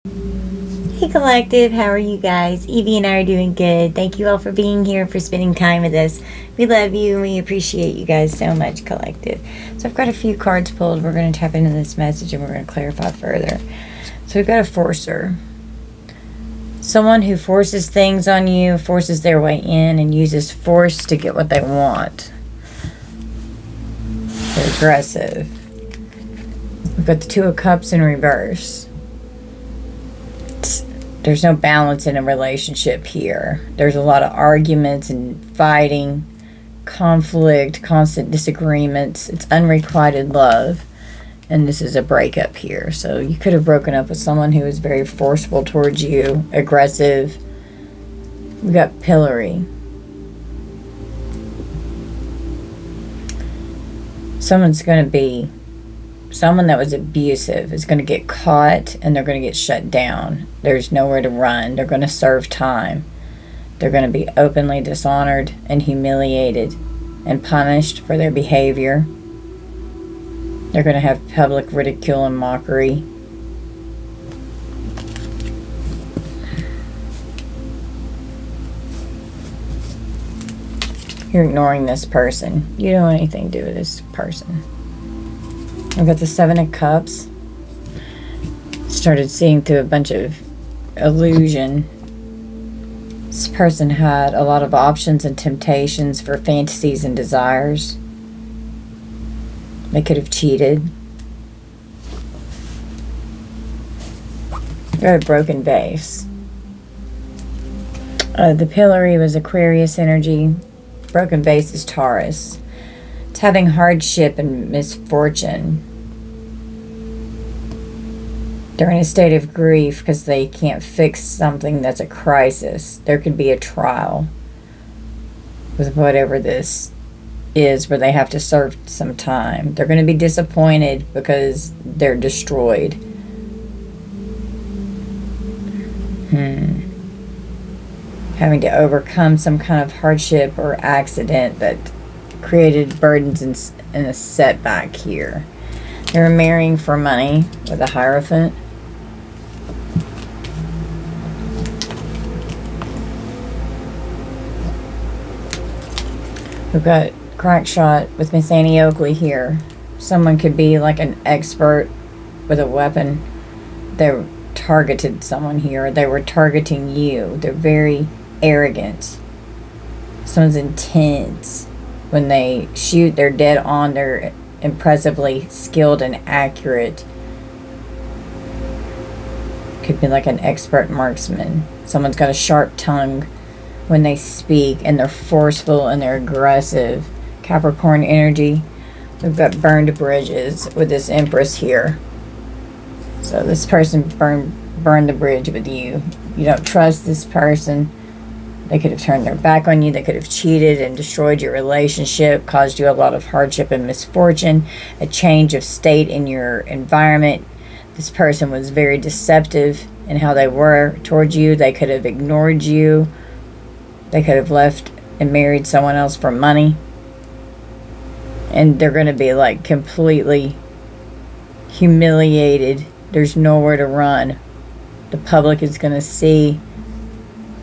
Hey Collective, how are you guys? Evie and I are doing good. Thank you all for being here, for spending time with us. We love you and we appreciate you guys so much, Collective. So I've got a few cards pulled. We're going to tap into this message and we're going to clarify further. So we've got a forcer. Someone who forces things on you, forces their way in, and uses force to get what they want. They're aggressive. We've got the Two of Cups in reverse. There's no balance in a relationship here. There's a lot of arguments and fighting, conflict, constant disagreements. It's unrequited love. And this is a breakup here. So you could have broken up with someone who was very forceful towards you, aggressive. We got pillory. Someone that was abusive is going to get caught and they're going to get shut down. There's nowhere to run. They're going to serve time. They're going to be openly dishonored and humiliated and punished for their behavior. They're going to have public ridicule and mockery. You're ignoring this person. You don't want anything to do with this person. I've got the Seven of Cups. Started seeing through a bunch of illusion. This person had a lot of options and temptations for fantasies and desires. They could have cheated. Got a broken vase. The pillory was Aquarius energy. Broken vase is Taurus. It's having hardship and misfortune. They're in a state of grief because they can't fix something that's a crisis. There could be a trial with whatever this is where they have to serve some time. They're going to be disappointed because they're destroyed. Having to overcome some kind of hardship or accident that created burdens and a setback here. They're marrying for money with a Hierophant. We've got Crack Shot with Miss Annie Oakley here. Someone could be like an expert with a weapon. They targeted someone here. They were targeting you. They're very arrogant. Someone's intense. When they shoot, they're dead on. They're impressively skilled and accurate. Could be like an expert marksman. Someone's got a sharp tongue when they speak, and they're forceful and they're aggressive. Capricorn energy. We've got burned bridges with this Empress here. So this person burned the bridge with you. You don't trust this person. They could have turned their back on you. They could have cheated and destroyed your relationship, caused you a lot of hardship and misfortune, a change of state in your environment. This person was very deceptive in how they were towards you. They could have ignored you. They could have left and married someone else for money. And they're going to be like completely humiliated. There's nowhere to run. The public is going to see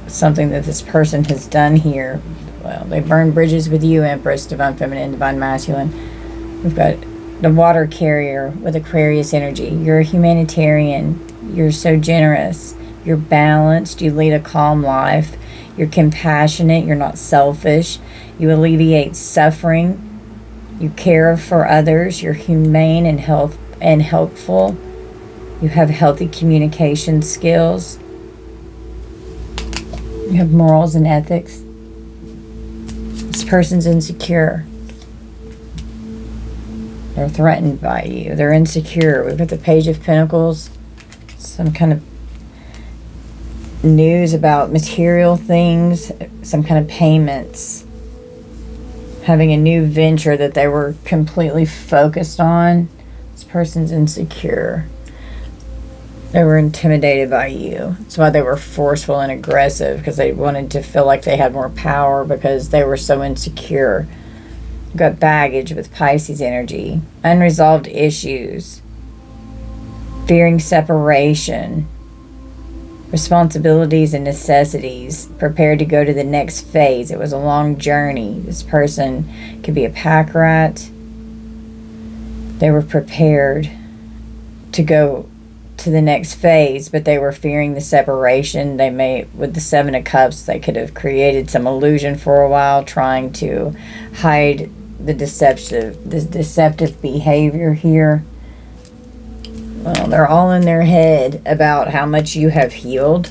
something that this person has done here. Well, they burned bridges with you, Empress, Divine Feminine, Divine Masculine. We've got the Water Carrier with Aquarius energy. You're a humanitarian. You're so generous. You're balanced. You lead a calm life. You're compassionate. You're not selfish. You alleviate suffering. You care for others. You're humane and helpful. You have healthy communication skills. You have morals and ethics. This person's insecure. They're threatened by you. They're insecure. We've got the Page of Pentacles. Some kind of news about material things. Some kind of payments. Having a new venture that they were completely focused on. This person's insecure. They were intimidated by you. That's why they were forceful and aggressive, because they wanted to feel like they had more power because they were so insecure. You've got baggage with Pisces energy. Unresolved issues. Fearing separation. responsibilities and necessities, prepared to go to the next phase. It was a long journey. This person could be a pack rat. They were prepared to go to the next phase, but they were fearing the separation. They may, with the Seven of Cups, they could have created some illusion for a while, trying to hide the deceptive behavior here. Well, they're all in their head about how much you have healed.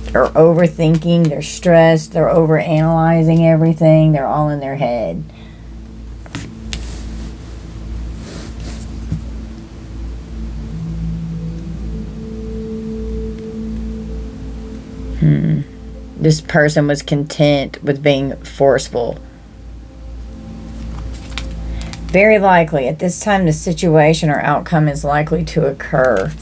They're overthinking, they're stressed, they're overanalyzing everything. They're all in their head. This person was content with being forceful. Very likely, at this time, the situation or outcome is likely to occur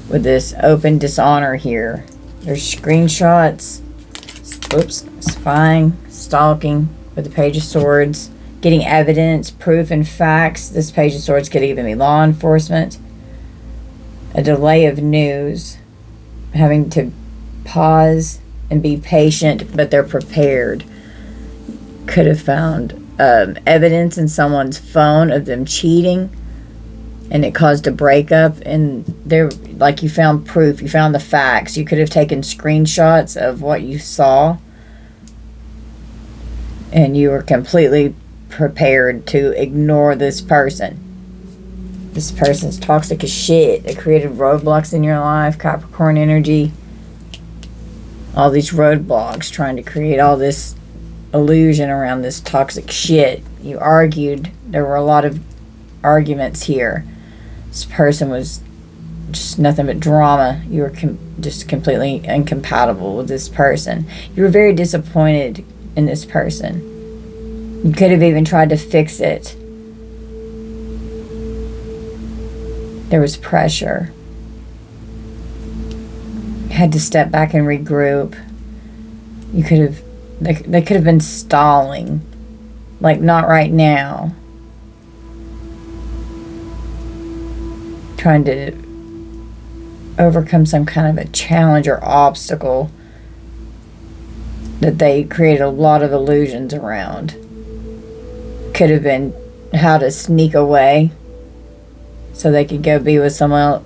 with this open dishonor here. There's screenshots, spying, stalking with the Page of Swords, getting evidence, proof, and facts. This Page of Swords could even be law enforcement. A delay of news, having to pause and be patient, but they're prepared. Could have found evidence in someone's phone of them cheating, and it caused a breakup. And there, like, you found proof, you found the facts. You could have taken screenshots of what you saw, and you were completely prepared to ignore this person. This person's toxic as shit. They created roadblocks in your life, Capricorn energy. All these roadblocks, trying to create all this illusion around this toxic shit. You argued. There were a lot of arguments here. This person was just nothing but drama. You were just completely incompatible with this person. You were very disappointed in this person. You could have even tried to fix it. There was pressure. Had to step back and regroup. You could have, they could have been stalling, like, not right now, trying to overcome some kind of a challenge or obstacle that they created a lot of illusions around. Could have been how to sneak away so they could go be with someone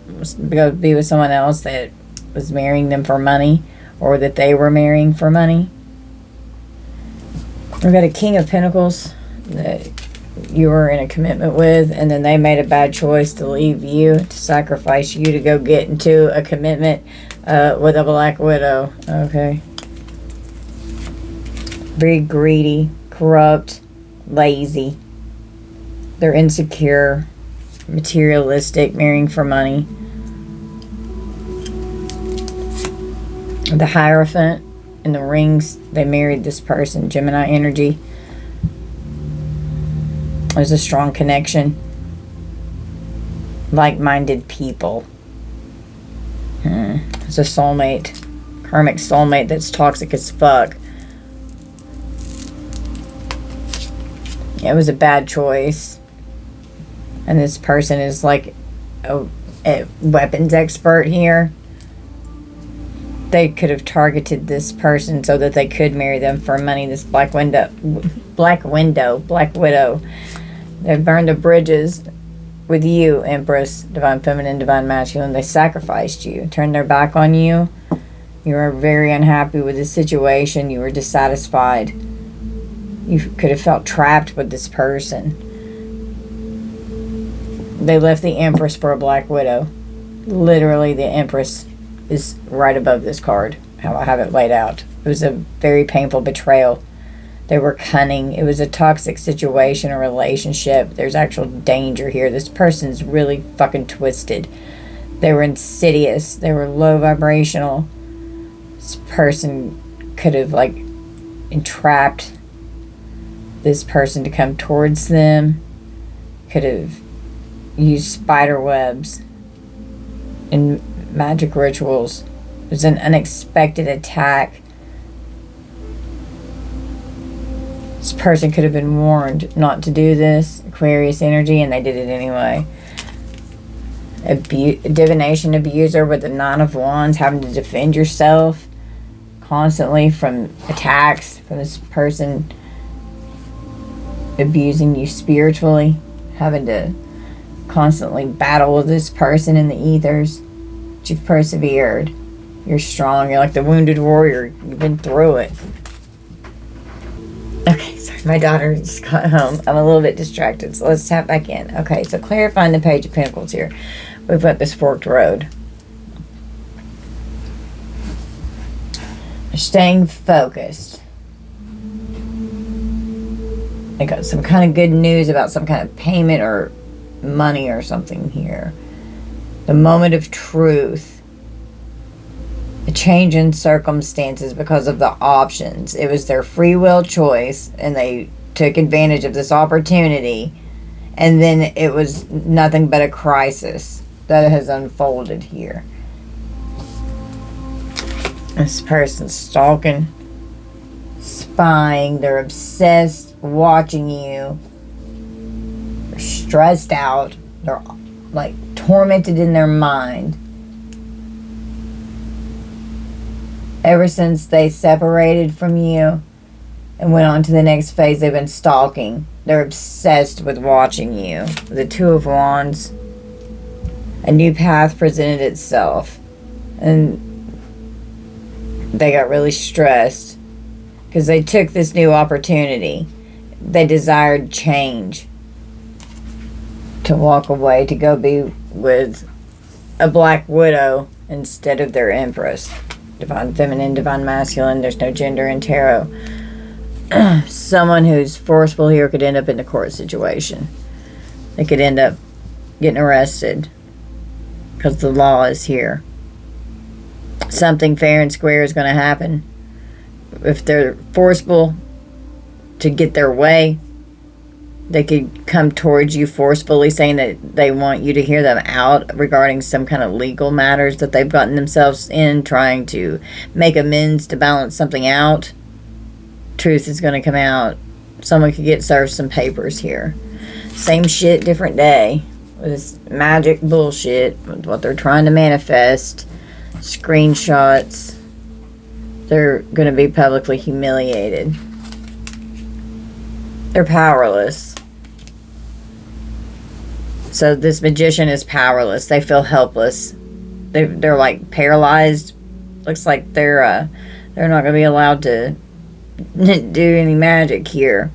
else, that was marrying them for money, or that they were marrying for money. We've got a King of Pentacles that you were in a commitment with, and then they made a bad choice to leave you, to sacrifice you to go get into a commitment with a Black Widow. Okay. Very greedy, corrupt, lazy. They're insecure, materialistic, marrying for money. The Hierophant and the rings, they married this person. Gemini energy. There's a strong connection. Like-minded people. It's a soulmate. Karmic soulmate that's toxic as fuck. It was a bad choice. And this person is like a weapons expert here. They could have targeted this person so that they could marry them for money. This Black Widow. They burned the bridges with you, Empress, Divine Feminine, Divine Masculine. They sacrificed you, turned their back on you. You were very unhappy with the situation. You were dissatisfied. You could have felt trapped with this person. They left the Empress for a Black Widow. Literally, the Empress is right above this card, how I have it laid out. It was a very painful betrayal. They were cunning. It was a toxic situation or relationship. There's actual danger here. This person's really fucking twisted. They were insidious. They were low vibrational. This person could have, like, entrapped this person to come towards them. Could have used spider webs and magic rituals. It was an unexpected attack. This person could have been warned not to do this, Aquarius energy, and they did it anyway. Divination abuser with the Nine of Wands, having to defend yourself constantly from attacks from this person abusing you spiritually, having to constantly battle with this person in the ethers. But you've persevered. You're strong. You're like the wounded warrior. You've been through it. Okay, sorry, my daughter just got home. I'm a little bit distracted, so let's tap back in. Okay, so clarifying the Page of Pentacles here. We've got this forked road. Staying focused. I got some kind of good news about some kind of payment or money or something here. The moment of truth. A change in circumstances because of the options. It was their free will choice, and they took advantage of this opportunity, and then it was nothing but a crisis that has unfolded here. This person's stalking, spying, they're obsessed, watching you, they're stressed out, they're like tormented in their mind. Ever since they separated from you and went on to the next phase, they've been stalking. They're obsessed with watching you. The Two of Wands. A new path presented itself. And they got really stressed because they took this new opportunity. They desired change. To walk away, to go be with a Black Widow instead of their Empress. Divine Feminine, Divine Masculine. There's no gender in tarot. Someone who's forceful here could end up in a court situation. They could end up getting arrested because the law is here. Something fair and square is going to happen. If they're forceful to get their way, they could come towards you forcefully, saying that they want you to hear them out regarding some kind of legal matters that they've gotten themselves in, trying to make amends to balance something out. Truth is going to come out. Someone could get served some papers here. Same shit, different day. With this magic bullshit, with what they're trying to manifest. Screenshots. They're going to be publicly humiliated. They're powerless. So this magician is powerless. They feel helpless. They're like paralyzed. Looks like they're not going to be allowed to do any magic here.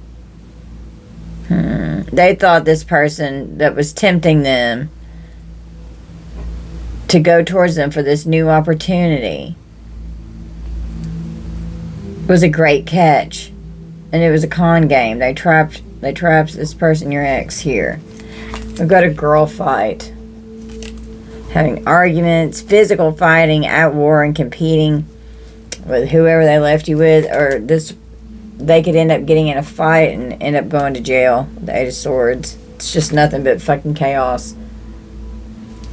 They thought this person that was tempting them to go towards them for this new opportunity was a great catch. And it was a con game. They trapped this person, your ex, here. We've got a girl fight. Having arguments, physical fighting, at war and competing with whoever they left you with, or they could end up getting in a fight and end up going to jail. The Eight of Swords. It's just nothing but fucking chaos.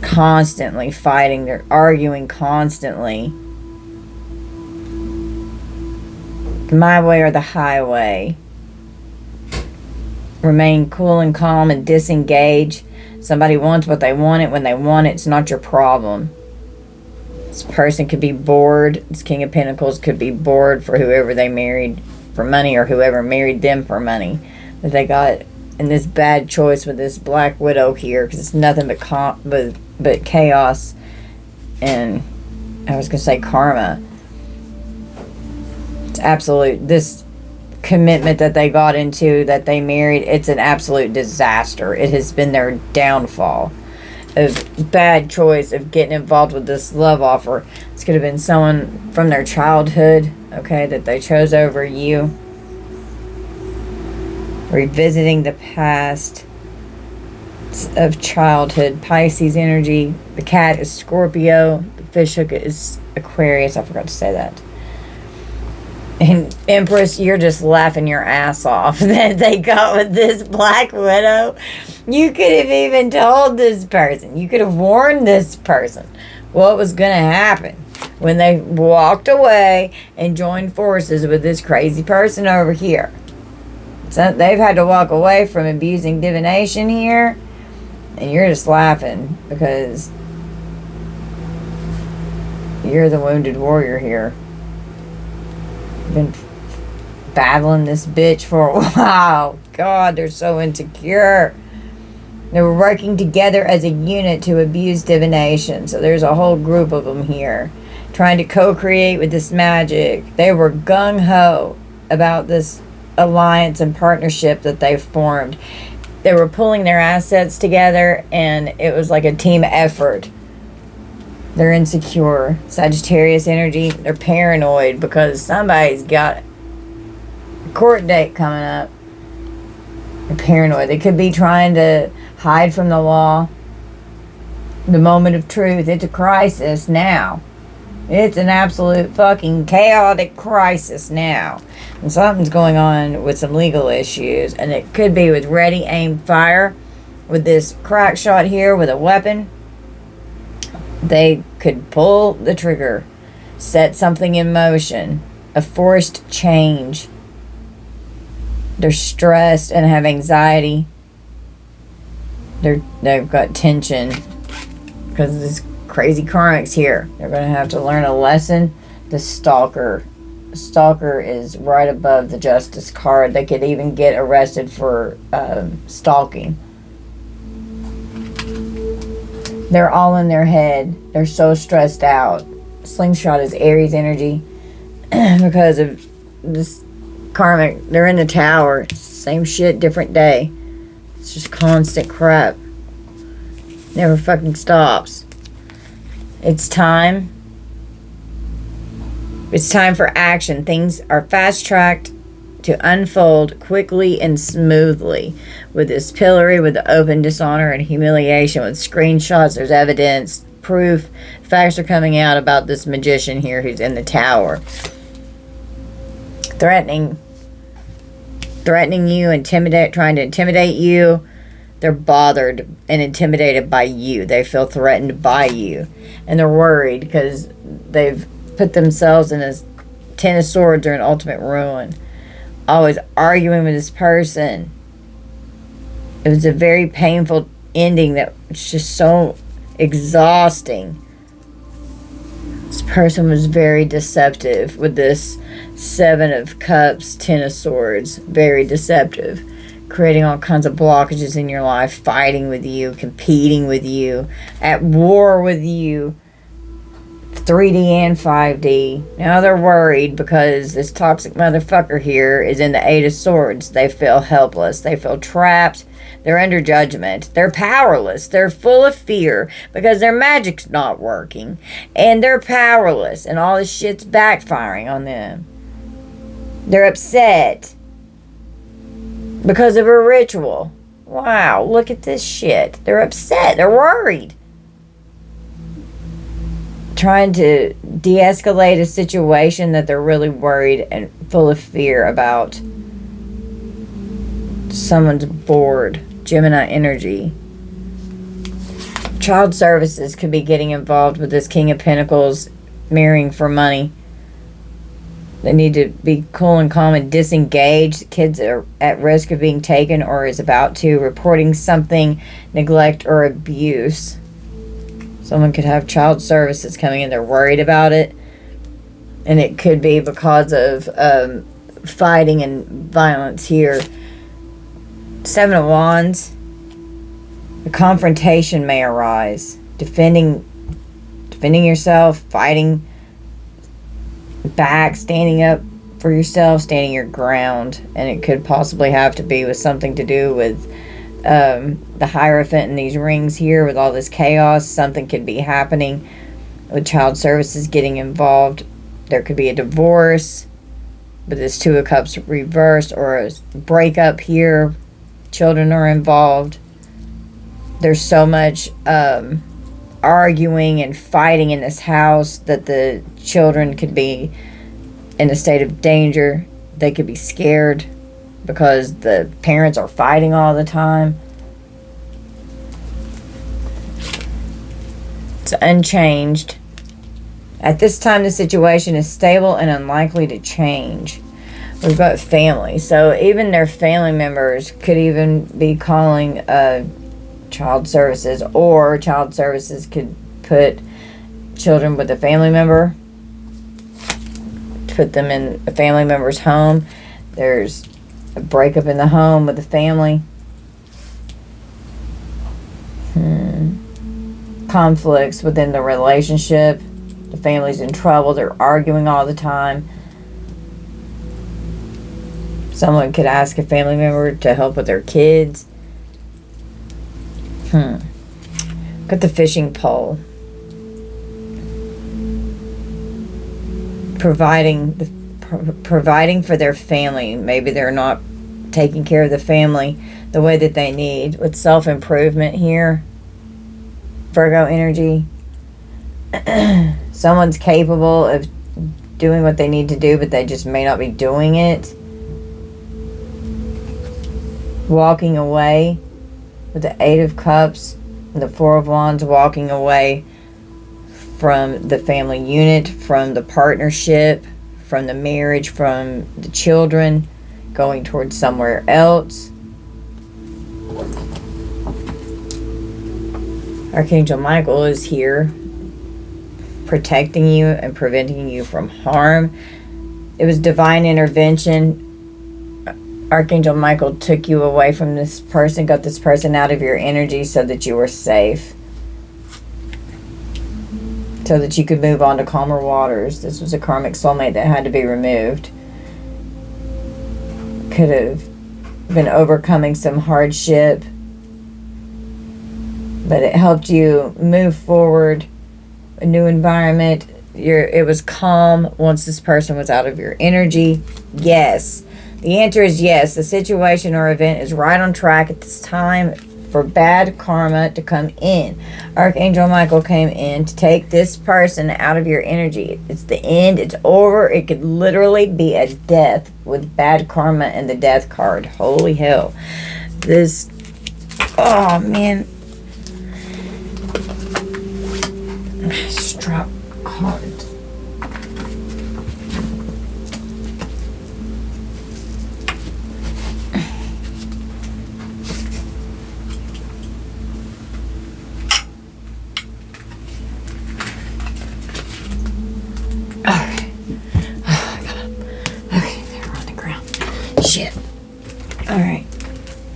Constantly fighting. They're arguing constantly. My way or the highway. Remain cool and calm and disengage. Somebody wants what they want it when they want it. It's not your problem. This person could be bored. This King of Pentacles could be bored for whoever they married for money, or whoever married them for money. But they got in this bad choice with this Black Widow here, because it's nothing but chaos and, I was going to say, karma. It's absolute. This commitment that they got into, that they married, it's an absolute disaster. It has been their downfall. Of bad choice of getting involved with this love offer. This could have been someone from their childhood, okay, that they chose over you. Revisiting the past of childhood. Pisces energy. The cat is Scorpio. The fish hook is Aquarius. I forgot to say that. And Empress, you're just laughing your ass off that they got with this Black Widow. You could have even told this person. You could have warned this person what was going to happen when they walked away and joined forces with this crazy person over here. So they've had to walk away from abusing divination here And you're just laughing because you're the wounded warrior here. You've been battling this bitch for a while. God, they're so insecure. They were working together as a unit to abuse divination. So there's a whole group of them here trying to co-create with this magic. They were gung-ho about this alliance and partnership that they formed. They were pulling their assets together, and it was like a team effort. They're insecure. Sagittarius energy. They're paranoid because somebody's got a court date coming up. They're paranoid. They could be trying to hide from the law. The moment of truth. It's a crisis now. It's an absolute fucking chaotic crisis now. And something's going on with some legal issues. And it could be with ready, aim, fire. With this crack shot here with a weapon. They could pull the trigger. Set something in motion. A forced change. They're stressed and have anxiety. They've got tension because this crazy karmic's here. They're going to have to learn a lesson. The stalker. Stalker is right above the justice card. They could even get arrested for stalking. They're all in their head. They're so stressed out. Slingshot is Aries energy because of this karmic. They're in the tower. Same shit, different day. It's just constant crap. Never fucking stops. It's time. It's time for action. Things are fast-tracked to unfold quickly and smoothly. With this pillory, with the open dishonor and humiliation, with screenshots, there's evidence, proof. Facts are coming out about this magician here who's in the tower. Threatening you, trying to intimidate you. They're bothered and intimidated by you. They feel threatened by you. And they're worried because they've put themselves in a 10 of swords or an ultimate ruin. Always arguing with this person. It was a very painful ending that was just so exhausting. This person was very deceptive with this 7 of Cups, 10 of Swords. Very deceptive. Creating all kinds of blockages in your life. Fighting with you. Competing with you. At war with you. 3D and 5D. Now they're worried because this toxic motherfucker here is in the 8 of Swords. They feel helpless. They feel trapped. They're under judgment. They're powerless. They're full of fear because their magic's not working. And they're powerless. And all this shit's backfiring on them. They're upset because of a ritual. Wow, look at this shit. They're upset. They're worried. Trying to de-escalate a situation that they're really worried and full of fear about. Someone's bored. Gemini energy. Child services could be getting involved with this King of Pentacles marrying for money. They need to be cool and calm and disengaged. Kids are at risk of being taken or is about to. Reporting something, neglect or abuse. Someone could have child services coming in. They're worried about it. And it could be because of fighting and violence here. 7 of Wands. A confrontation may arise. Defending yourself. Fighting back. Standing up for yourself. Standing your ground. And it could possibly have to be with something to do with the Hierophant in these rings here with all this chaos. Something could be happening with child services getting involved. There could be a divorce with this 2 of Cups reversed or a breakup here. Children are involved. There's so much arguing and fighting in this house that the children could be in a state of danger. They could be scared because the parents are fighting all the time. It's unchanged. At this time, the situation is stable and unlikely to change. We've got family. So even their family members could even be calling child services, or child services could put children with a family member, put them in a family member's home. There's a breakup in the home with the family. Conflicts within the relationship. The family's in trouble. They're arguing all the time. Someone could ask a family member to help with their kids. Got the fishing pole. Providing for their family. Maybe they're not taking care of the family the way that they need. With self-improvement here, Virgo energy. Someone's capable of doing what they need to do, but they just may not be doing it. Walking away with the Eight of Cups and the Four of Wands, walking away from the family unit, from the partnership, from the marriage, from the children, going towards somewhere else. Archangel Michael is here, protecting you and preventing you from harm. It was divine intervention. Archangel Michael took you away from this person, got this person out of your energy so that you were safe, so that you could move on to calmer waters. This was a karmic soulmate that had to be removed. Could have been overcoming some hardship, but it helped you move forward, a new environment. It was calm once this person was out of your energy. Yes. The answer is yes. The situation or event is right on track at this time for bad karma to come in. Archangel Michael came in to take this person out of your energy. It's the end. It's over. It could literally be a death with bad karma and the death card. Holy hell. This, oh man. Struck cards. Alright.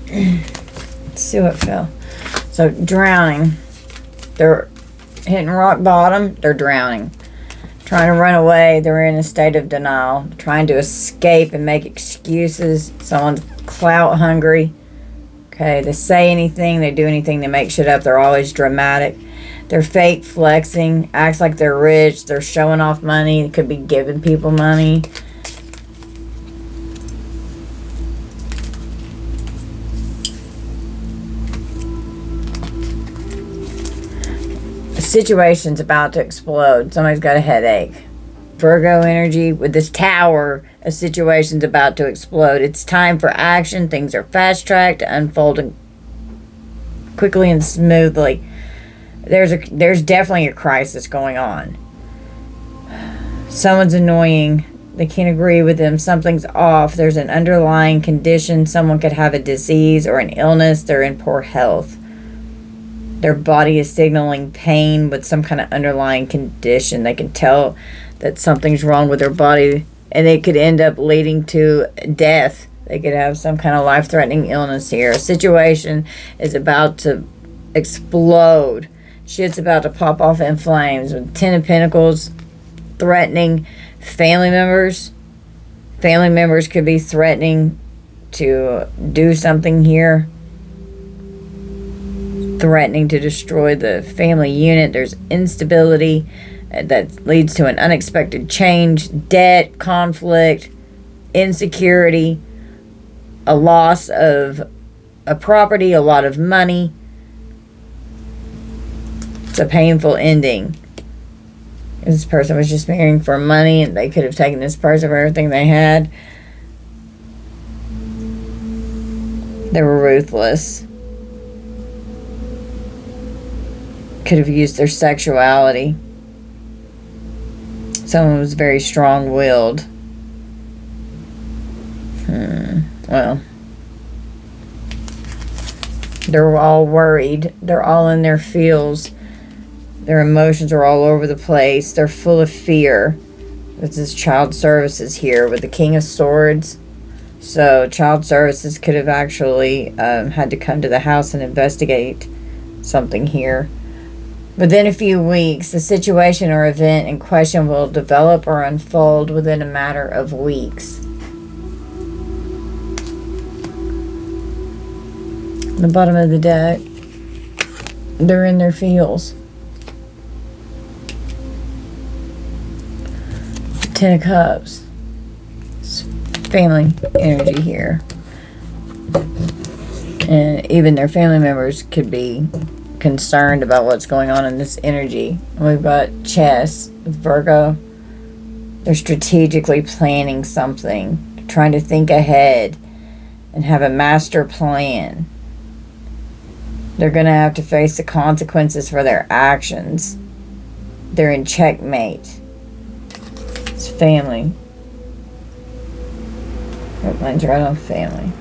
Let's see what fell. So, drowning. They're hitting rock bottom. They're drowning. Trying to run away. They're in a state of denial. Trying to escape and make excuses. Someone's clout hungry. Okay, they say anything. They do anything. They make shit up. They're always dramatic. They're fake flexing. Acts like they're rich. They're showing off money. They could be giving people money. Situation's about to explode. Somebody's got a headache. Virgo energy with this tower. A situation's about to explode. It's time for action. Things are fast-tracked, unfolding quickly and smoothly. There's definitely a crisis going on. Someone's annoying. They can't agree with them. Something's off. There's an underlying condition. Someone could have a disease or an illness. They're in poor health. Their body is signaling pain with some kind of underlying condition. They can tell that something's wrong with their body, and it could end up leading to death. They could have some kind of life-threatening illness here. A situation is about to explode. Shit's about to pop off in flames. With Ten of Pentacles threatening family members. Family members could be threatening to do something here. Threatening to destroy the family unit. There's instability that leads to an unexpected change, debt, conflict, insecurity, a loss of a property, a lot of money. It's a painful ending. This person was just marrying for money, and they could have taken this person for everything they had. They were ruthless. Could have used their sexuality. Someone was very strong-willed. Well. They're all worried. They're all in their feels. Their emotions are all over the place. They're full of fear. This is child services here with the King of Swords. So child services could have actually had to come to the house and investigate something here. Within a few weeks, the situation or event in question will develop or unfold within a matter of weeks. On the bottom of the deck, they're in their feels. Ten of Cups. It's family energy here. And even their family members could be concerned about what's going on in this energy. We've got Chess, Virgo. They're strategically planning something, trying to think ahead and have a master plan. They're going to have to face the consequences for their actions. They're in checkmate. It's family. That line's right on family.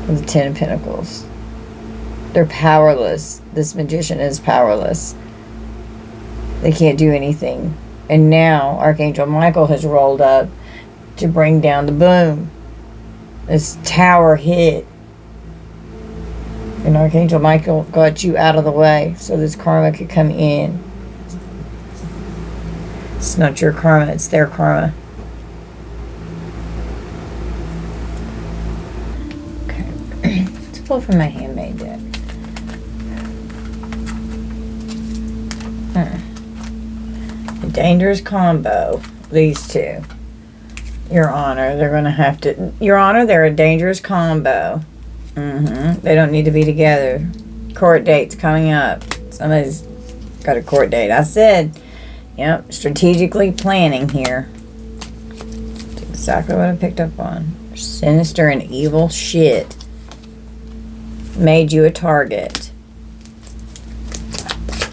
With the Ten of Pentacles. They're powerless. This magician is powerless. They can't do anything. And now Archangel Michael has rolled up to bring down the boom. This tower hit. And Archangel Michael got you out of the way so this karma could come in. It's not your karma, it's their karma. Okay. Let's pull from my handmade deck. A dangerous combo, these two. Your Honor, they're going to have to... Your Honor, they're a dangerous combo. They don't need to be together. Court date's coming up. Somebody's got a court date. I said, yep, strategically planning here. That's exactly what I picked up on. Sinister and evil shit made you a target.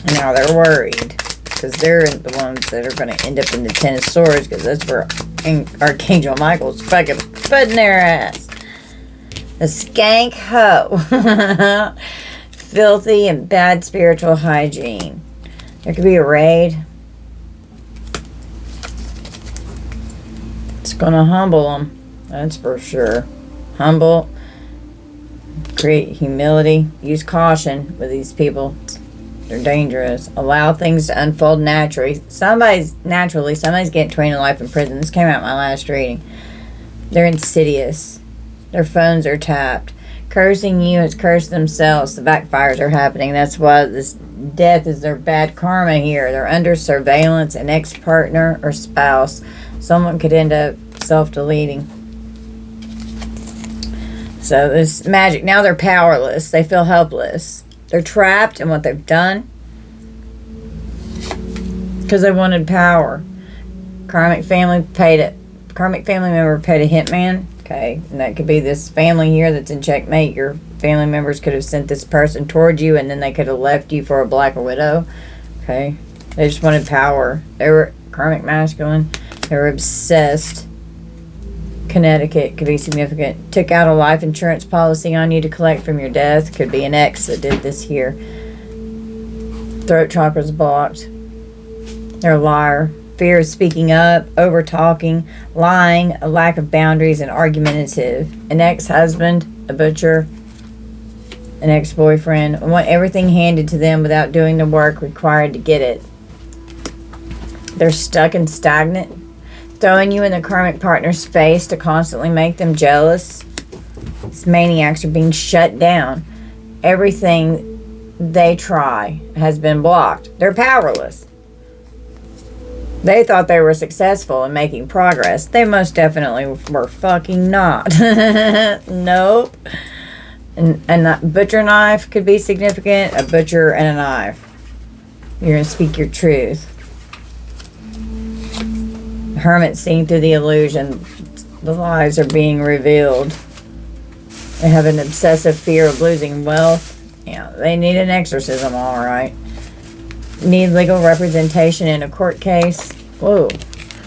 And now they're worried because they're the ones that are going to end up in the Ten of Swords, because that's where Archangel Michael's fucking putting their ass. A skank hoe. Filthy and bad spiritual hygiene. There could be a raid. It's going to humble them. That's for sure. Humble. Create humility. Use caution with these people. They're dangerous. Allow things to unfold naturally. Somebody's getting 20 to life in prison. This came out in my last reading. They're insidious. Their phones are tapped. Cursing you has cursed themselves. The backfires are happening. That's why this death is their bad karma here. They're under surveillance. An ex-partner or spouse. Someone could end up self-deleting. So this magic. Now they're powerless. They feel helpless. They're trapped in what they've done because they wanted power. Karmic family member paid a hitman. Okay, and that could be this family here that's in checkmate. Your family members could have sent this person towards you, and then they could have left you for a black widow. Okay, they just wanted power. They were karmic masculine. They were obsessed. Connecticut could be significant. Took out a life insurance policy on you to collect from your death. Could be an ex that did this here. Throat chakra's blocked. They're a liar. Fear of speaking up, over talking, lying, a lack of boundaries, and argumentative. An ex-husband, a butcher, an ex-boyfriend. Want everything handed to them without doing the work required to get it. They're stuck and stagnant. Throwing you in the karmic partner's face to constantly make them jealous. These maniacs are being shut down. Everything they try has been blocked. They're powerless. They thought they were successful in making progress. They most definitely were fucking not. Nope. And that butcher knife could be significant. A butcher and a knife. You're going to speak your truth. Hermit seeing through the illusion. The lies are being revealed. They have an obsessive fear of losing wealth. Yeah, they need an exorcism, all right. Need legal representation in a court case. Whoa.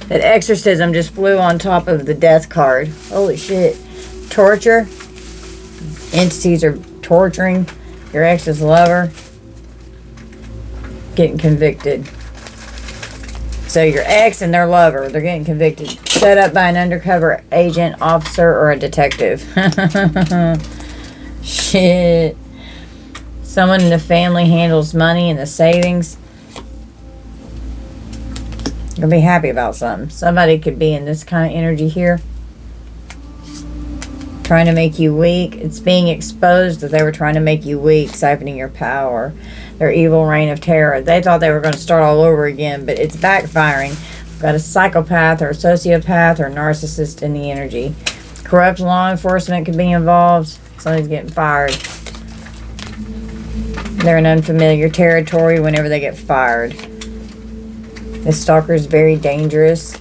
That exorcism just flew on top of the death card. Holy shit. Torture. Entities are torturing your ex's lover, getting convicted. So your ex and their lover, they're getting convicted. Set up by an undercover agent, officer, or a detective. Shit. Someone in the family handles money and the savings. You'll be happy about something. Somebody could be in this kind of energy here, trying to make you weak. It's being exposed that they were trying to make you weak, siphoning your power. Their evil reign of terror. They thought they were going to start all over again, but it's backfiring. We've got a psychopath or a sociopath or a narcissist in the energy. Corrupt law enforcement could be involved. Somebody's getting fired. They're in unfamiliar territory whenever they get fired. This stalker is very dangerous.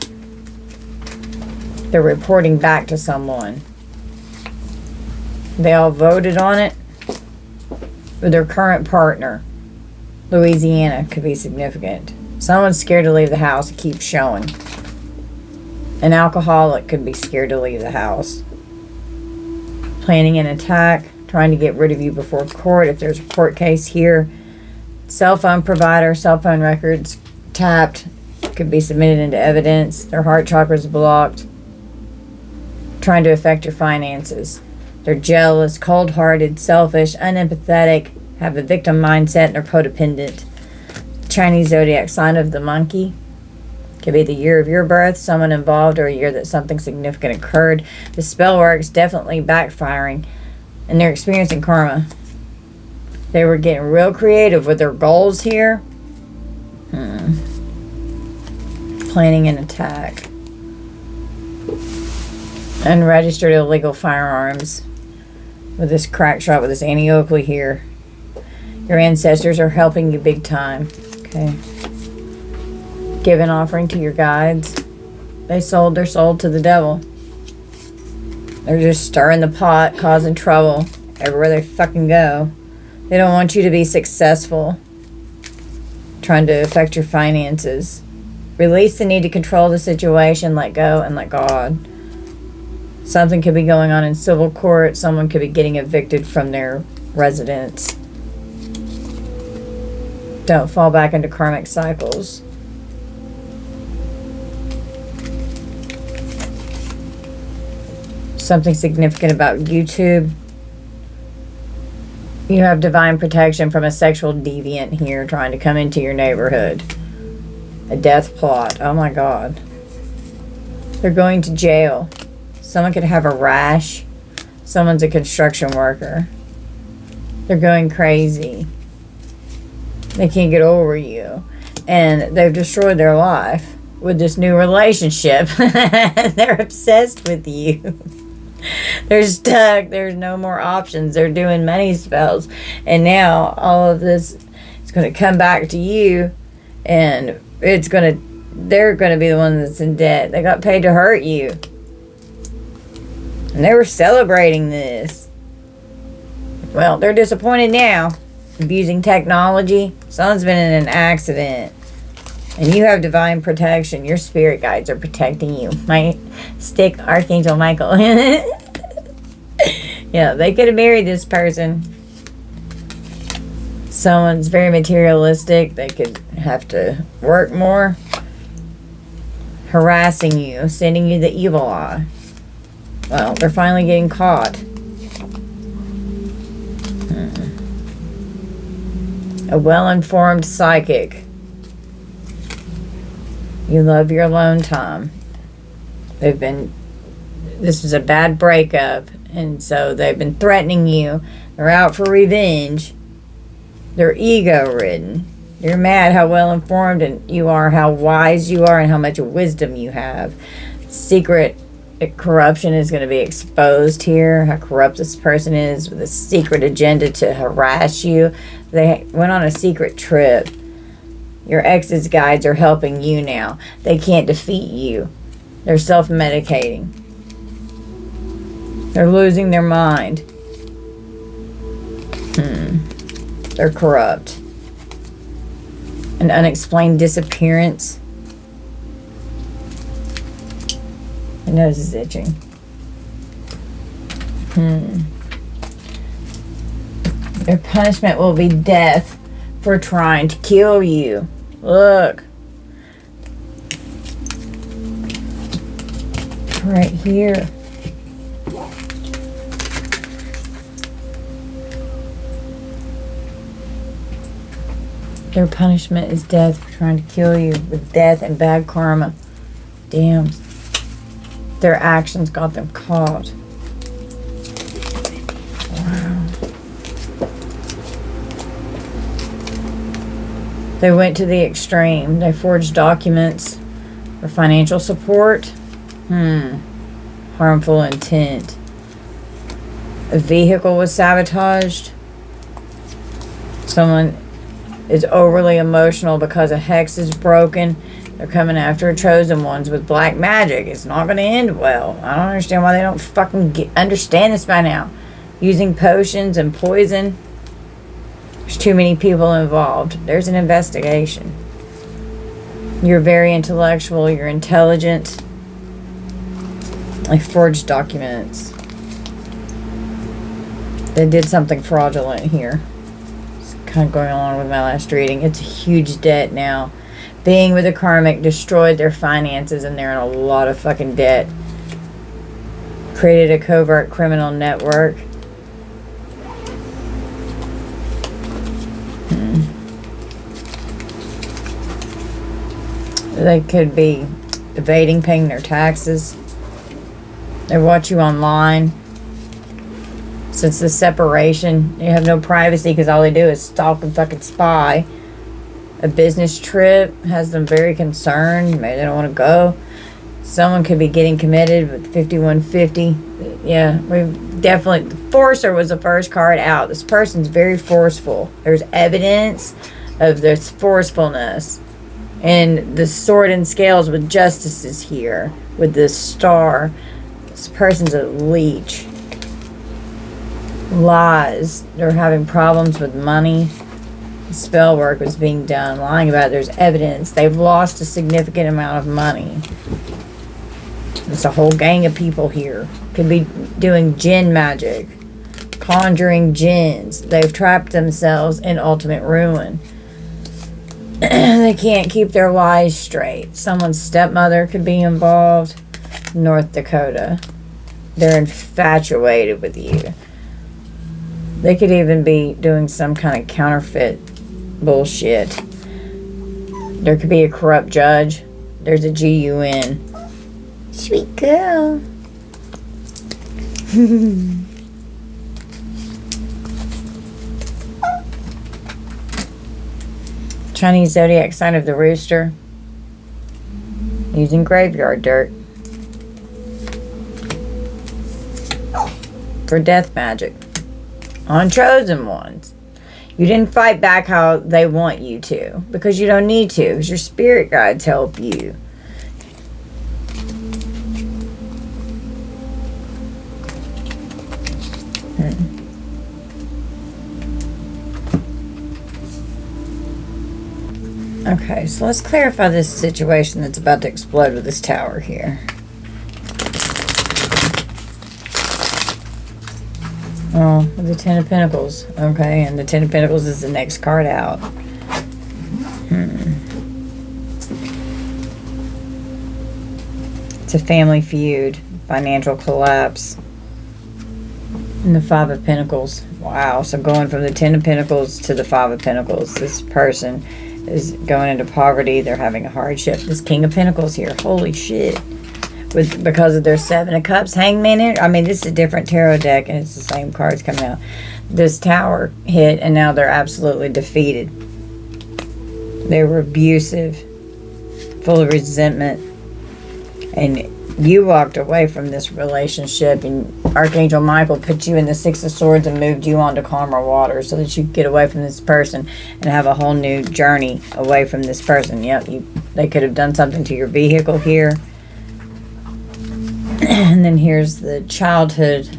They're reporting back to someone. They all voted on it with their current partner. Louisiana could be significant. Someone's scared to leave the house. It keeps showing. An alcoholic could be scared to leave the house. Planning an attack. Trying to get rid of you before court. If there's a court case here. Cell phone provider. Cell phone records tapped. Could be submitted into evidence. Their heart chakra's blocked. Trying to affect your finances. They're jealous, cold-hearted, selfish, unempathetic, have a victim mindset, and are codependent. Chinese zodiac sign of the monkey. Could be the year of your birth, someone involved, or a year that something significant occurred. The spell works, definitely backfiring, and they're experiencing karma. They were getting real creative with their goals here. Planning an attack. Unregistered illegal firearms. With this crack shot, with this Annie Oakley here. Your ancestors are helping you big time. Okay. Give an offering to your guides. They sold their soul to the devil. They're just stirring the pot, causing trouble everywhere they fucking go. They don't want you to be successful. Trying to affect your finances. Release the need to control the situation. Let go and let God. Something could be going on in civil court. Someone could be getting evicted from their residence. Don't fall back into karmic cycles. Something significant about YouTube. You have divine protection from a sexual deviant here trying to come into your neighborhood. A death plot. Oh my God. They're going to jail. Someone could have a rash. Someone's a construction worker. They're going crazy. They can't get over you. And they've destroyed their life with this new relationship. They're obsessed with you. They're stuck. There's no more options. They're doing money spells. And now all of this is going to come back to you. And they're going to be the one that's in debt. They got paid to hurt you. And they were celebrating this. Well, they're disappointed now. Abusing technology. Someone's been in an accident. And you have divine protection. Your spirit guides are protecting you. My stick, Archangel Michael. Yeah, they could have married this person. Someone's very materialistic. They could have to work more. Harassing you. Sending you the evil eye. Well, they're finally getting caught. A well-informed psychic. You love your alone time. This was a bad breakup, and so they've been threatening you. They're out for revenge. They're ego-ridden. You're mad how well-informed and you are, how wise you are, and how much wisdom you have. Secret corruption is going to be exposed here. How corrupt this person is with a secret agenda to harass you. They went on a secret trip. Your ex's guides are helping you now. They can't defeat you. They're self-medicating. They're losing their mind. They're corrupt. An unexplained disappearance. My nose is itching. Their punishment will be death for trying to kill you. Look. Right here. Their punishment is death for trying to kill you with death and bad karma. Damn. Their actions got them caught. Wow. They went to the extreme. They forged documents for financial support. Harmful intent. A vehicle was sabotaged. Someone is overly emotional because a hex is broken. They're coming after chosen ones with black magic. It's not going to end well. I don't understand why they don't fucking understand this by now. Using potions and poison. There's too many people involved. There's an investigation. You're very intellectual. You're intelligent. Like forged documents. They did something fraudulent here. It's kind of going along with my last reading. It's a huge debt now. Being with a karmic destroyed their finances and they're in a lot of fucking debt. Created a covert criminal network. They could be evading paying their taxes. They watch you online. Since the separation, you have no privacy because all they do is stalk and fucking spy. A business trip has them very concerned. Maybe they don't want to go. Someone could be getting committed with 5150. Yeah, we've definitely... The Forcer was the first card out. This person's very forceful. There's evidence of this forcefulness. And the sword and scales with justices here. With this star. This person's a leech. Lies. They're having problems with money. Spell work was being done. Lying about it. There's evidence. They've lost a significant amount of money. There's a whole gang of people here. Could be doing jinn magic. Conjuring jinns. They've trapped themselves in ultimate ruin. They can't keep their lies straight. Someone's stepmother could be involved. North Dakota. They're infatuated with you. They could even be doing some kind of counterfeit bullshit. There could be a corrupt judge. There's a GUN. Sweet girl. Chinese zodiac sign of the rooster. Using graveyard dirt. For death magic. On chosen ones. You didn't fight back how they want you to. Because you don't need to. Because your spirit guides help you. Okay, so let's clarify this situation that's about to explode with this tower here. Oh, the Ten of Pentacles. Okay, and the Ten of Pentacles is the next card out. It's a family feud. Financial collapse. And the Five of Pentacles. Wow, so going from the Ten of Pentacles to the Five of Pentacles. This person is going into poverty. They're having a hardship. This King of Pentacles here. Holy shit. Because of their Seven of Cups, Hangman. I mean, this is a different tarot deck, and it's the same cards coming out. This tower hit, and now they're absolutely defeated. They were abusive, full of resentment, and you walked away from this relationship, and Archangel Michael put you in the Six of Swords and moved you onto calmer waters so that you could get away from this person and have a whole new journey away from this person. Yep, they could have done something to your vehicle here. And then here's the childhood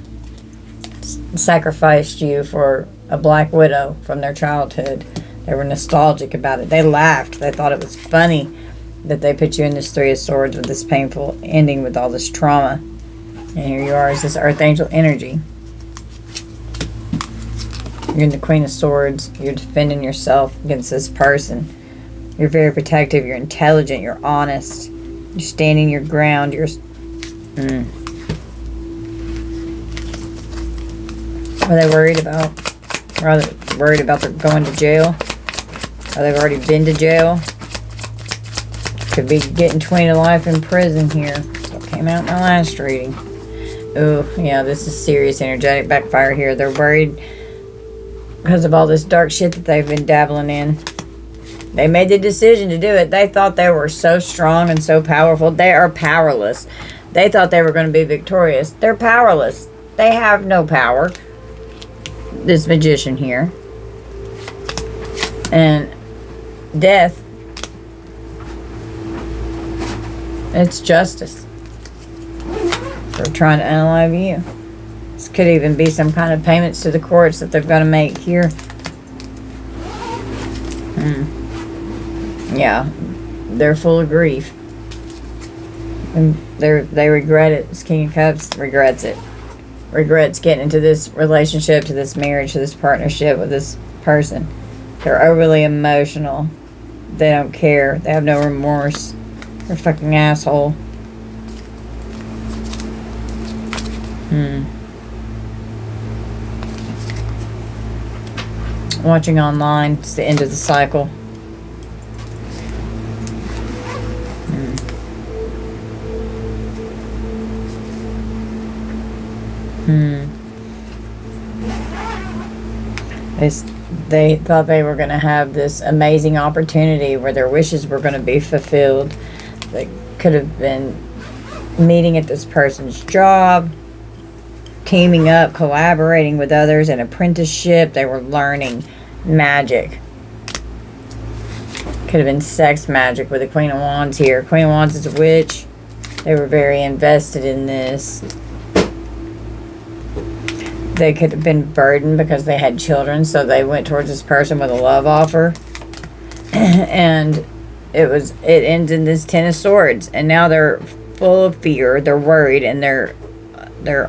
sacrificed you for a black widow from their childhood. They were nostalgic about it. They laughed. They thought it was funny that they put you in this Three of Swords with this painful ending with all this trauma. And here you are as this Earth Angel energy. You're the Queen of Swords. You're defending yourself against this person. You're very protective. You're intelligent. You're honest. You're standing your ground. You're... What are they worried about? Are they worried about them going to jail? Or they've already been to jail? Could be getting 20 to life in prison here. That's what came out in my last reading. Oh, yeah, this is serious energetic backfire here. They're worried because of all this dark shit that they've been dabbling in. They made the decision to do it. They thought they were so strong and so powerful. They are powerless. They thought they were going to be victorious. They're powerless. They have no power. This magician here. And death. It's justice. They're trying to unalive you. This could even be some kind of payments to the courts that they've got to make here. Yeah, they're full of grief. And they regret it. This King of Cups regrets it. Regrets getting into this relationship, to this marriage, to this partnership with this person. They're overly emotional. They don't care. They have no remorse. They're a fucking asshole. Watching online. It's the end of the cycle. They thought they were going to have this amazing opportunity where their wishes were going to be fulfilled. They could have been meeting at this person's job, teaming up, collaborating with others, an apprenticeship. They were learning magic. Could have been sex magic with the Queen of Wands here. Queen of Wands is a witch. They were very invested in this. They could have been burdened because they had children, so they went towards this person with a love offer. And it ends in this Ten of Swords. And now they're full of fear, they're worried, and they're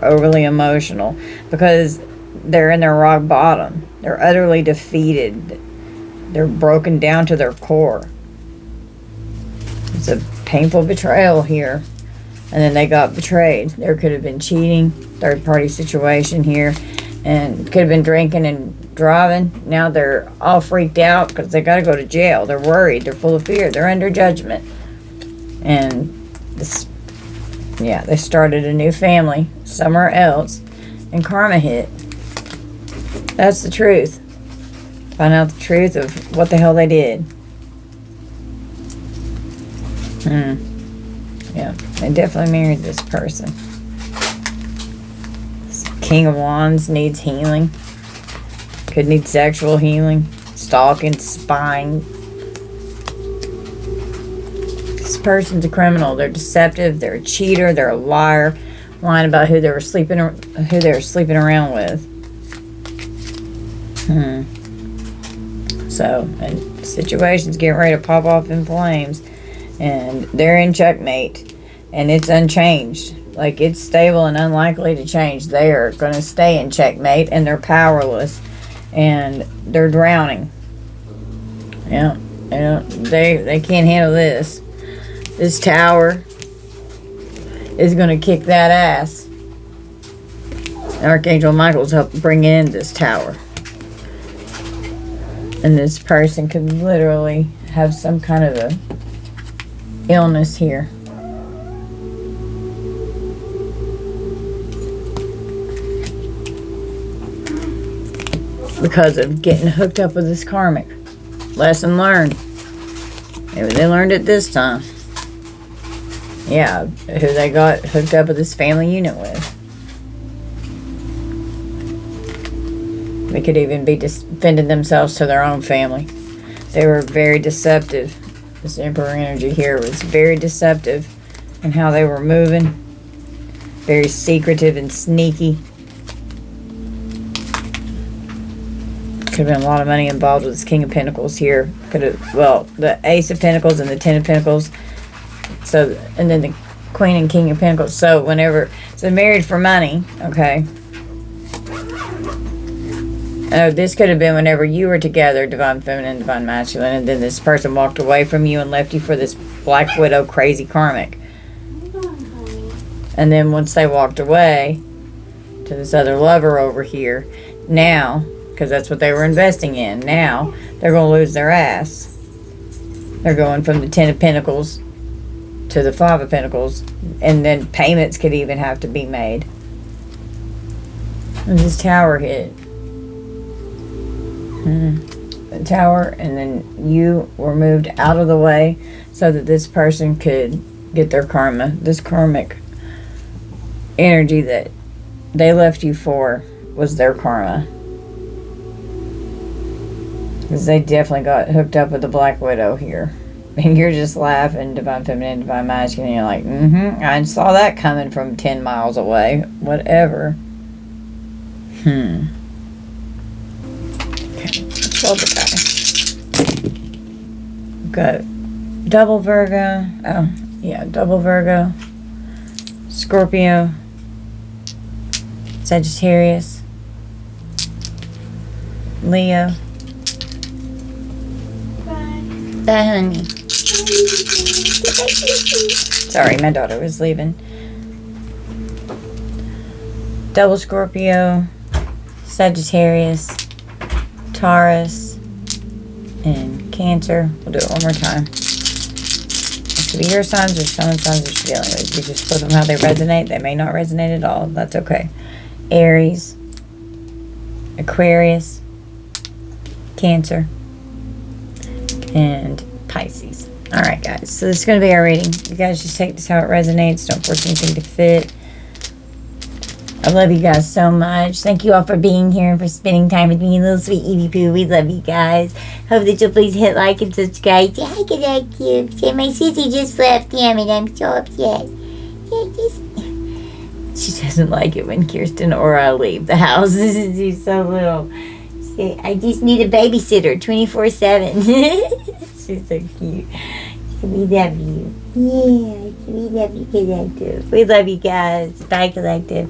overly emotional because they're in their rock bottom. They're utterly defeated. They're broken down to their core. It's a painful betrayal here. And then they got betrayed. There could have been cheating, third-party situation here, and could have been drinking and driving. Now they're all freaked out because they got to go to jail. They're worried. They're full of fear. They're under judgment. And this, yeah, they started a new family somewhere else, and karma hit. That's the truth. Find out the truth of what the hell they did. Yeah, they definitely married this person. This King of Wands needs healing. Could need sexual healing. Stalking, spying. This person's a criminal. They're deceptive. They're a cheater. They're a liar. Lying about who they were sleeping around with. So, and the situation's getting ready to pop off in flames. And they're in checkmate. And it's unchanged. Like, it's stable and unlikely to change. They are going to stay in checkmate. And they're powerless. And they're drowning. Yeah. They can't handle this. This tower is going to kick that ass. Archangel Michael's helped bring in this tower. And this person could literally have some kind of a illness here. Because of getting hooked up with this karmic. Lesson learned. Maybe they learned it this time. Yeah, who they got hooked up with this family unit with. They could even be defending themselves to their own family. They were very deceptive. This Emperor energy here was very deceptive in how they were moving. Very secretive and sneaky. Could have been a lot of money involved with this King of Pentacles here. Could have, well, the Ace of Pentacles and the Ten of Pentacles. So, and then the Queen and King of Pentacles. So whenever, so married for money, okay. Oh, this could have been whenever you were together, divine feminine, divine masculine, and then this person walked away from you and left you for this black widow crazy karmic. And then once they walked away to this other lover over here, now, because that's what they were investing in, now they're going to lose their ass. They're going from the 10 of Pentacles to the 5 of Pentacles, and then payments could even have to be made. And this Tower hit. The Tower, and then you were moved out of the way so that this person could get their karma. This karmic energy that they left you for was their karma. Because they definitely got hooked up with the Black Widow here. And you're just laughing, divine feminine, divine masculine. And you're like, I saw that coming from 10 miles away. Whatever. Okay, let's roll the dice. We've got double Virgo. Oh, yeah, double Virgo. Scorpio. Sagittarius. Leo. Bye, honey. Sorry, my daughter was leaving. Double Scorpio, Sagittarius, Taurus, and Cancer. We'll do it one more time. It could be your signs or someone's signs that you're dealing with. You just flip them how they resonate. They may not resonate at all. That's okay. Aries, Aquarius, Cancer, and Pisces. Alright, guys. So this is going to be our reading. You guys just take this how it resonates. Don't force anything to fit. I love you guys so much. Thank you all for being here and for spending time with me, little sweet Evie Poo. We love you guys. Hope that you'll please hit like and subscribe. Say hi to that cute. Say my sissy just left. Damn it, I'm so upset. She doesn't like it when Kirsten or I leave the house. She's so little. Say, I just need a babysitter 24/7. She's so cute. We love you. Yeah, we love you, Collective. We love you guys. Bye, Collective.